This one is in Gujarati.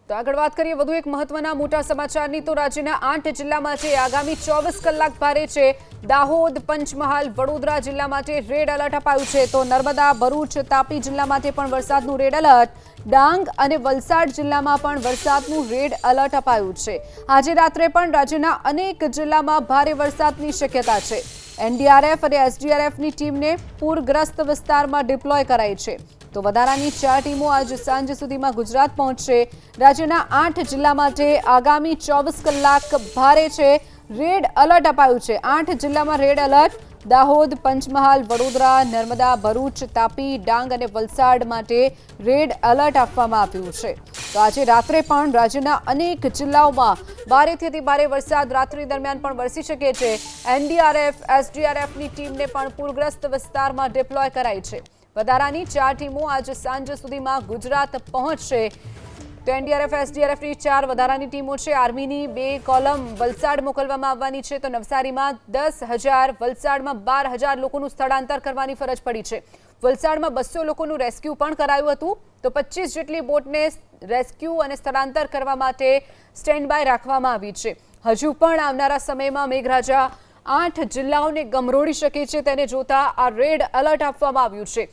તો આગળ વાત કરીએ વધુ એક મહત્વના મોટા સમાચારની તો રાજ્યના 8 જિલ્લા માટે આગામી 24 કલાક ભારે છે। દાહોદ, પંચમહાલ, વડોદરા જિલ્લા માટે રેડ એલર્ટ અપાયું છે તો નર્મદા, ભરૂચ, તાપી જિલ્લા માટે પણ વરસાદનું રેડ એલર્ટ, ડાંગ અને વલસાડ જિલ્લામાં પણ વરસાદનું રેડ એલર્ટ અપાયું છે। આજે રાત્રે પણ રાજ્યના અનેક જિલ્લામાં ભારે વરસાદની શક્યતા છે। એનડીઆરએફ અને એસડીઆરએફની ટીમને પૂરગ્રસ્ત વિસ્તારમાં ડિપ્લોય કરાઈ છે તો વધારાની 4 ટીમો આજ સાંજ સુધીમાં ગુજરાત પહોંચશે। રાજ્યના 8 જિલ્લા માટે આગામી 24 કલાક ભારે છે, રેડ એલર્ટ અપાયું છે। 8 જિલ્લામાં રેડ એલર્ટ, દાહોદ, પંચમહાલ, વડોદરા, નર્મદા, ભરૂચ, તાપી, ડાંગ અને વલસાડ માટે રેડ એલર્ટ આપવામાં આવ્યું છે તો આજે રાત્રે પણ રાજ્યના અનેક જિલ્લાઓમાં ભારેથી અતિ ભારે વરસાદ રાત્રિ દરમિયાન પણ વરસી શકે છે। એનડીઆરએફ, એસડીઆરએફની ટીમને પણ પૂરગ્રસ્ત વિસ્તારમાં ડિપ્લોય કરાઈ છે। વધારાની 4 ટીમો આજ સાંજ સુધીમાં ગુજરાત પહોંચશે તો એનડીઆરએફ, એસડીઆરએફની 4 વધારાની ટીમો છે। આર્મીની 2 કોલમ વલસાડ મોકલવામાં આવવાની છે તો નવસારીમાં 10,000, વલસાડમાં 12,000 લોકોનું સ્થળાંતર કરવાની ફરજ પડી છે। વલસાડમાં 200 લોકોનું રેસ્ક્યુ પણ કરાયું હતું તો 25 જેટલી બોટને રેસ્ક્યુ અને સ્થળાંતર કરવા માટે સ્ટેન્ડ બાય રાખવામાં આવી છે। હજુ પણ આવનારા સમયમાં મેઘરાજા 8 જિલ્લાઓને ગમરોડી શકે છે તેને જોતા આ રેડ એલર્ટ આપવામાં આવ્યું છે।